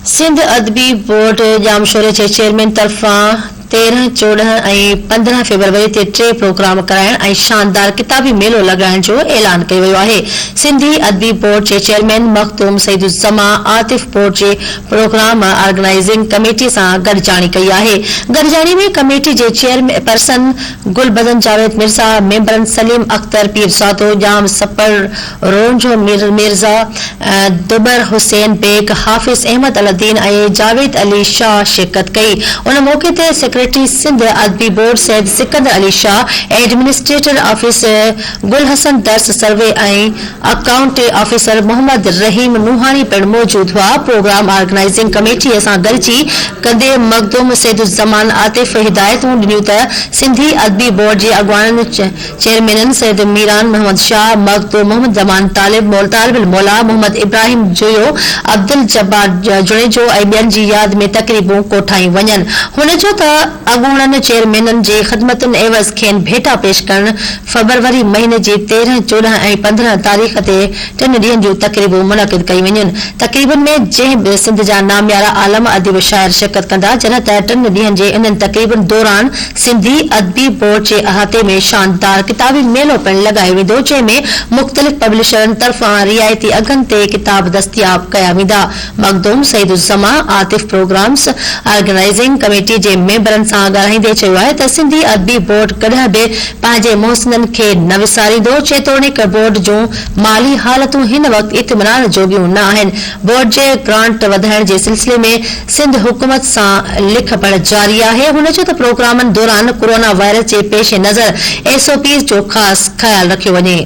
Sindh Adabi board जामशोरे जे chairman तरफा 13, 14 ऐं 15 February ते 3 प्रोग्राम कराइण ऐं शानदार किताबी मेलो लॻाइण जो ऐलान कयो वियो आहे। सिंधी अदबी बोर्ड जे चेयरमैन मखदूम सईदुज़्ज़मा आतिफ बोर्ड जे प्रोग्राम ऑर्गेनाइजिंग कमेटी सां गॾजाणी कई आहे। गॾजाणी में कमेटी जे चेयरपर्सन गुलबदन जावेद मिर्ज़ा, मेंबरन सलीम अख्तर पीरज़ादो, जाम सपर रोंजो मिर्ज़ा, दुबर हुसैन बेग, हाफिज़ अहमद अलदीन ऐं जावेद अली शाह शिरकत कई। उन मौके ते secretary Sindh Adabi board Syed Sikandar Ali Shah, administrator officer Gulhassan Dars सर्वे ऐं अकाउंट ऑफिसर मोहम्मद रहीम नूहानी पिण मौजूद हुआ। प्रोग्राम ऑर्गेनाइजिंग कमेटी सां गॾिजी कंदे मखदूम सईदुज़्ज़मान आतिफ हिदायतूं ॾिनियूं त सिंधी अदबी बोर्ड जे अॻवाननि चेयरमैननि सैयद मीरान मोहम्मद शाह, मखदूम मोहम्मद जमान तालिबुल मौला, मोहम्मद इब्राहिम जोयो, अब्दुल जब्बार जुणेजो ऐं ॿियनि जी यादि में तक़रीबूं कोठाई वञनि। हुन जो त अॻूणनि चेयरमैननि जे ख़िदमतुनि एवज़ खेनि भेटा पेश करण फरवरी महीने जी 13, 14 ऐं 15 तारीख़ ते 3 ॾींहनि जूं तक़रीबूं मुनक़िद कयूं वञनि। तक़रीबन में जंहिं सिंध जा नामियारा आलम अदब शाइर शिरकत कंदा, जॾहिं त 3 ॾींहनि जे इन्हनि तक़रीबन दौरान सिंधी अदबी बोर्ड जे अहाते में शानदार किताबी मेलो पिण लॻायो वेंदो, जंहिं में मुख़्तलिफ़ पब्लिशरनि तरफ़ां रियायती अघनि ते किताब दस्तियाब कया वेंदा। Makhdoom Saeeduzzaman Atif programmes organising committee जे मेंबरनि सां ॻाल्हाईंदे चयो आहे त सिंधी अदबी बोर्ड कॾहिं बि पंहिंजे मुहसिननि खे न विसारींदो, जेतोणीकि बोर्ड जूं माली हालतूं हिन वक़्तु इत्मिनान जोगियूं न आहिनि। बोर्ड जे ग्रांट वधाइण जे सिलसिले में सिंध हुकूमत सां लिख पढ़ जारी आहे। हुन जो त प्रोग्रामनि दौरान कोरोना वायरस जे पेश नज़र SOPs जो ख़ासि ख़्यालु रखियो वञे।